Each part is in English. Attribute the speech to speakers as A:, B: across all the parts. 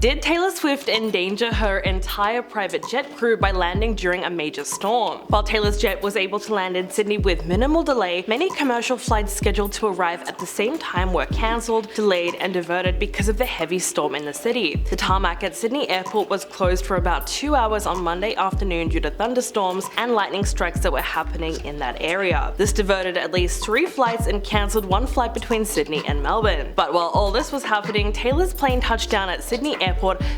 A: Did Taylor Swift endanger her entire private jet crew by landing during a major storm? While Taylor's jet was able to land in Sydney with minimal delay, many commercial flights scheduled to arrive at the same time were cancelled, delayed, and diverted because of the heavy storm in the city. The tarmac at Sydney Airport was closed for about 2 hours on Monday afternoon due to thunderstorms and lightning strikes that were happening in that area. This diverted at least 3 flights and cancelled 1 flight between Sydney and Melbourne. But while all this was happening, Taylor's plane touched down at Sydney Airport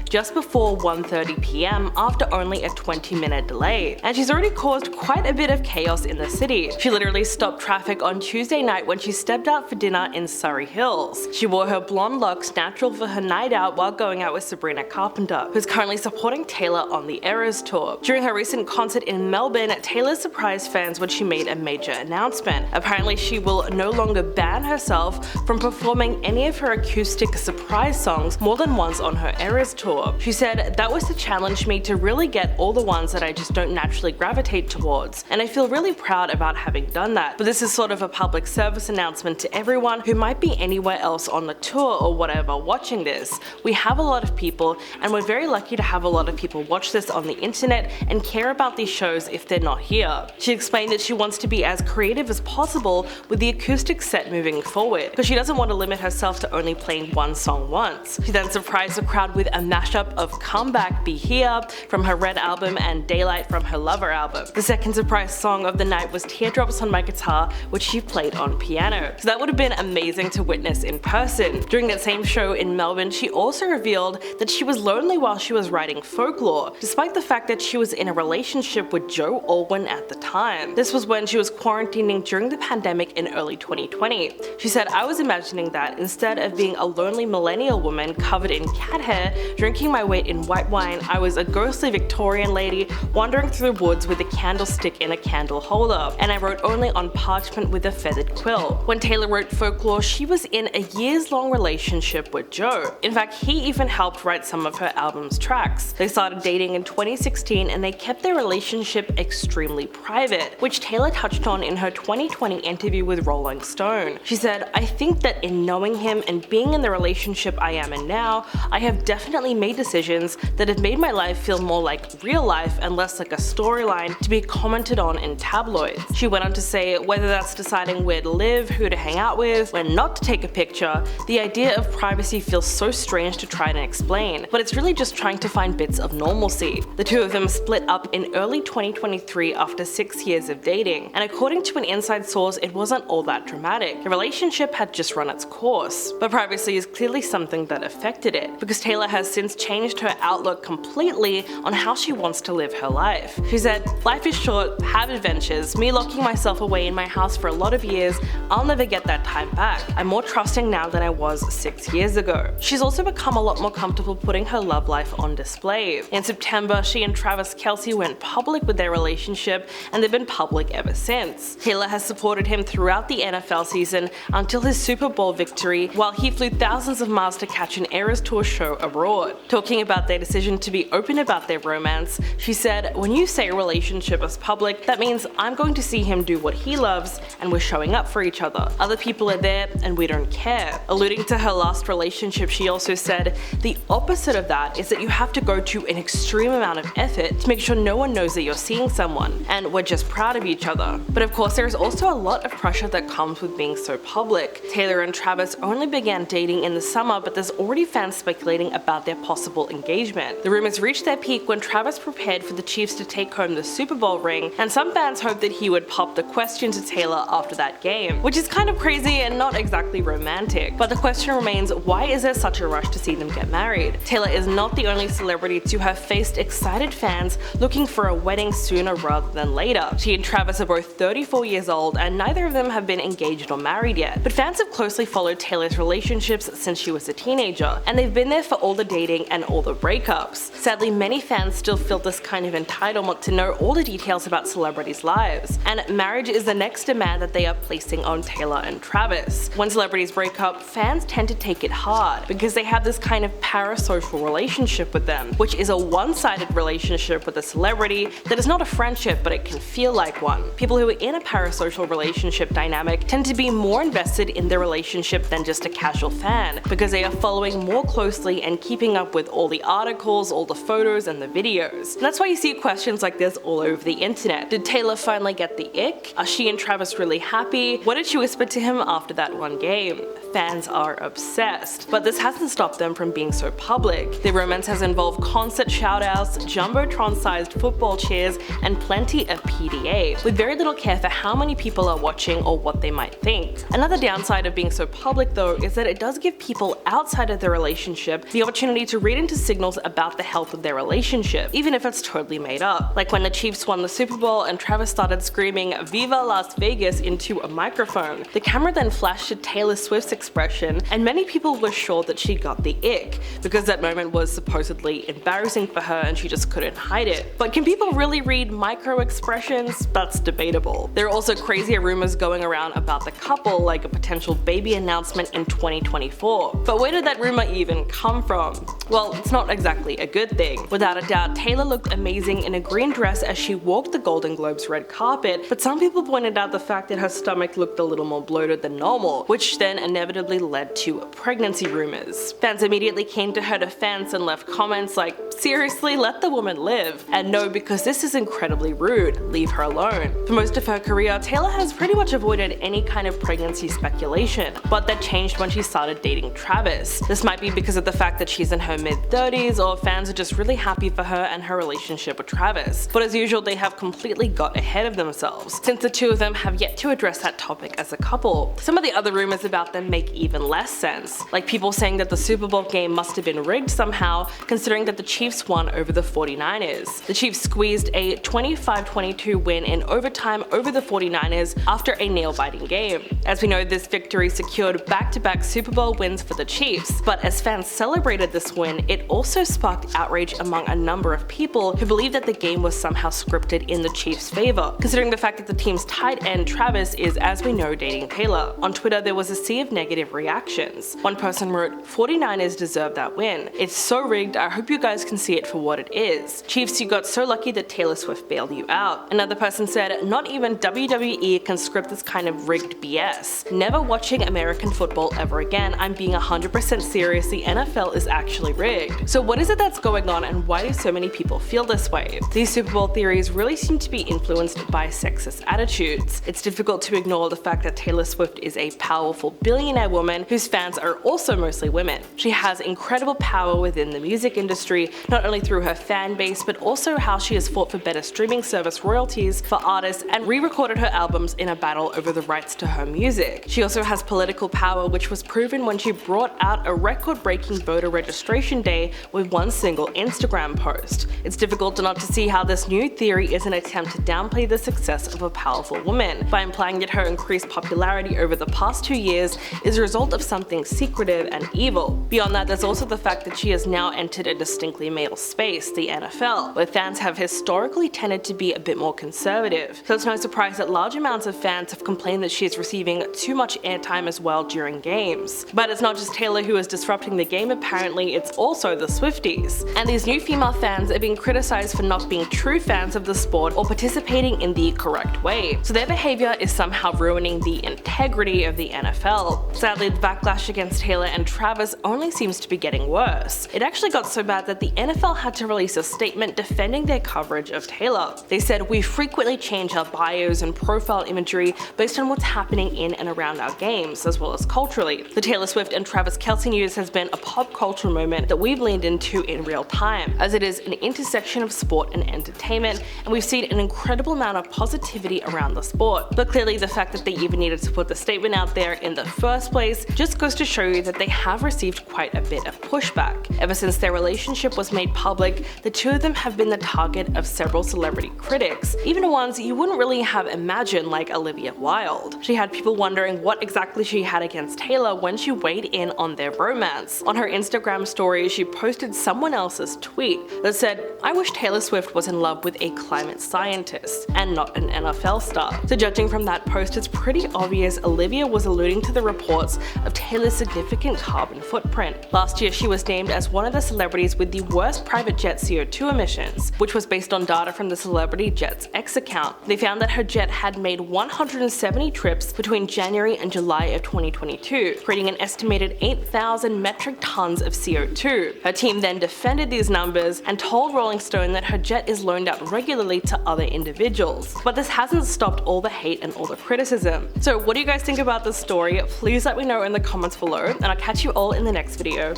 A: just before 1:30 PM after only a 20-minute delay. And she's already caused quite a bit of chaos in the city. She literally stopped traffic on Tuesday night when she stepped out for dinner in Surrey Hills. She wore her blonde locks natural for her night out while going out with Sabrina Carpenter, who's currently supporting Taylor on the Eras tour. During her recent concert in Melbourne, Taylor surprised fans when she made a major announcement. Apparently, she will no longer ban herself from performing any of her acoustic surprise songs more than once on her Eras tour. She said, "That was to challenge me to really get all the ones that I just don't naturally gravitate towards, and I feel really proud about having done that. But this is sort of a public service announcement to everyone who might be anywhere else on the tour or whatever watching this. We have a lot of people, and we're very lucky to have a lot of people watch this on the internet and care about these shows if they're not here." She explained that she wants to be as creative as possible with the acoustic set moving forward, because she doesn't want to limit herself to only playing one song once. She then surprised the crowd with a mashup of Comeback Be Here from her Red album and Daylight from her Lover album. The second surprise song of the night was Teardrops on My Guitar, which she played on piano. So that would have been amazing to witness in person. During that same show in Melbourne, she also revealed that she was lonely while she was writing Folklore, despite the fact that she was in a relationship with Joe Alwyn at the time. This was when she was quarantining during the pandemic in early 2020. She said, "I was imagining that instead of being a lonely millennial woman covered in cat hair, drinking my weight in white wine, I was a ghostly Victorian lady wandering through the woods with a candlestick in a candle holder, and I wrote only on parchment with a feathered quill." When Taylor wrote Folklore, she was in a years-long relationship with Joe. In fact, he even helped write some of her album's tracks. They started dating in 2016 and they kept their relationship extremely private, which Taylor touched on in her 2020 interview with Rolling Stone. She said, "I think that in knowing him and being in the relationship I am in now, I have definitely made decisions that have made my life feel more like real life and less like a storyline to be commented on in tabloids." She went on to say, "Whether that's deciding where to live, who to hang out with, when not to take a picture, the idea of privacy feels so strange to try and explain, but it's really just trying to find bits of normalcy." The two of them split up in early 2023 after 6 years of dating, and according to an inside source, it wasn't all that dramatic. The relationship had just run its course, but privacy is clearly something that affected it, because Taylor has since changed her outlook completely on how she wants to live her life. She said, "Life is short, have adventures. Me locking myself away in my house for a lot of years, I'll never get that time back. I'm more trusting now than I was 6 years ago." She's also become a lot more comfortable putting her love life on display. In September, she and Travis Kelce went public with their relationship, and they've been public ever since. Taylor has supported him throughout the NFL season until his Super Bowl victory, while he flew thousands of miles to catch an Eras Tour show abroad. Talking about their decision to be open about their romance, she said, "When you say a relationship is public, that means I'm going to see him do what he loves, and we're showing up for each other. Other people are there, and we don't care." Alluding to her last relationship, she also said, "The opposite of that is that you have to go to an extreme amount of effort to make sure no one knows that you're seeing someone, and we're just proud of each other." But of course, there is also a lot of pressure that comes with being so public. Taylor and Travis only began dating in the summer, but there's already fans speculating about their possible engagement. The rumors reached their peak when Travis prepared for the Chiefs to take home the Super Bowl ring, and some fans hoped that he would pop the question to Taylor after that game, which is kind of crazy and not exactly romantic. But the question remains, why is there such a rush to see them get married? Taylor is not the only celebrity to have faced excited fans looking for a wedding sooner rather than later. She and Travis are both 34 years old, and neither of them have been engaged or married yet. But fans have closely followed Taylor's relationships since she was a teenager, and they've been there for all the dating and all the breakups. Sadly, many fans still feel this kind of entitlement to know all the details about celebrities' lives, and marriage is the next demand that they are placing on Taylor and Travis. When celebrities break up, fans tend to take it hard because they have this kind of parasocial relationship with them, which is a one-sided relationship with a celebrity that is not a friendship, but it can feel like one. People who are in a parasocial relationship dynamic tend to be more invested in their relationship than just a casual fan, because they are following more closely and and keeping up with all the articles, all the photos and the videos. And that's why you see questions like this all over the internet. Did Taylor finally get the ick? Are she and Travis really happy? What did she whisper to him after that one game? Fans are obsessed. But this hasn't stopped them from being so public. Their romance has involved concert shoutouts, jumbotron-sized football cheers, and plenty of PDA, with very little care for how many people are watching or what they might think. Another downside of being so public though is that it does give people outside of their relationship the opportunity to read into signals about the health of their relationship, even if it's totally made up. Like when the Chiefs won the Super Bowl and Travis started screaming "Viva Las Vegas" into a microphone. The camera then flashed to Taylor Swift's expression, and many people were sure that she got the ick, because that moment was supposedly embarrassing for her and she just couldn't hide it. But can people really read micro expressions? That's debatable. There are also crazier rumors going around about the couple, like a potential baby announcement in 2024. But where did that rumor even come from? Well, it's not exactly a good thing. Without a doubt, Taylor looked amazing in a green dress as she walked the Golden Globes red carpet, but some people pointed out the fact that her stomach looked a little more bloated than normal, which then inevitably led to pregnancy rumors. Fans immediately came to her defense and left comments like, "Seriously, let the woman live," and "No, because this is incredibly rude, leave her alone." For most of her career, Taylor has pretty much avoided any kind of pregnancy speculation, but that changed when she started dating Travis. This might be because of the fact that she's in her mid-30s, or fans are just really happy for her and her relationship with Travis. But as usual, they have completely got ahead of themselves, since the two of them have yet to address that topic as a couple. Some of the other rumors about them make even less sense, like people saying that the Super Bowl game must have been rigged somehow, considering that the Chiefs won over the 49ers. The Chiefs squeezed a 25-22 win in overtime over the 49ers after a nail-biting game. As we know, this victory secured back-to-back Super Bowl wins for the Chiefs, but as fans celebrated this win, it also sparked outrage among a number of people who believed that the game was somehow scripted in the Chiefs' favor, considering the fact that the team's tight end Travis is, as we know, dating Taylor. On Twitter, there was a sea of negative reactions. One person wrote, "49ers deserve that win. It's so rigged, I hope you guys can see it for what it is. Chiefs, you got so lucky that Taylor Swift bailed you out." Another person said, "Not even WWE can script this kind of rigged BS. Never watching American football ever again. I'm being 100% serious, the NFL is actually rigged." So what is it that's going on, and why do so many people feel this way? These Super Bowl theories really seem to be influenced by sexist attitudes. It's difficult to ignore the fact that Taylor Swift is a powerful billionaire woman whose fans are also mostly women. She has incredible power within the music industry, not only through her fan base, but also how she has fought for better streaming service royalties for artists and re-recorded her albums in a battle over the rights to her music. She also has political power, which was proven when she brought out a record-breaking voter registration day with one single Instagram post. It's difficult not to see how this new theory is an attempt to downplay the success of a powerful woman, by implying that her increased popularity over the past 2 years is a result of something secretive and evil. Beyond that, there's also the fact that she has now entered a distinctly male space, the NFL, where fans have historically tended to be a bit more conservative. So it's no surprise that large amounts of fans have complained that she is receiving too much airtime as well during games. But it's not just Taylor who is disrupting the game, apparently it's also the Swifties. And these new female fans are being criticized for not being true fans of the sport or participating in the correct way. So their behavior is somehow ruining the integrity of the NFL. Sadly, the backlash against Taylor and Travis only seems to be getting worse. It actually got so bad that the NFL had to release a statement defending their coverage of Taylor. They said, "We frequently change our bios and profile imagery based on what's happening in and around our games, as well as culturally. The Taylor Swift and Travis Kelce news has been a pop culture moment that we've leaned into in real time, as it is an intersection of sport and entertainment, and we've seen an incredible amount of positivity around the sport." But clearly the fact that they even needed to put the statement out there in the first place just goes to show you that they have received quite a bit of pushback. Ever since their relationship was made public, the two of them have been the target of several celebrity critics, even ones you wouldn't really have imagined, like Olivia Wilde. She had people wondering what exactly she had against Taylor when she weighed in on their romance. On her Instagram story, she posted someone else's tweet that said, "I wish Taylor Swift was in love with a climate scientist and not an NFL star." So judging from that post, it's pretty obvious Olivia was alluding to the reports of Taylor's significant carbon footprint. Last year, she was named as one of the celebrities with the worst private jet CO2 emissions, which was based on data from the Celebrity Jets X account. They found that her jet had made 170 trips between January and July of 2022, creating an estimated 8,000 metric tons tons of CO2. Her team then defended these numbers and told Rolling Stone that her jet is loaned out regularly to other individuals. But this hasn't stopped all the hate and all the criticism. So what do you guys think about this story? Please let me know in the comments below, and I'll catch you all in the next video.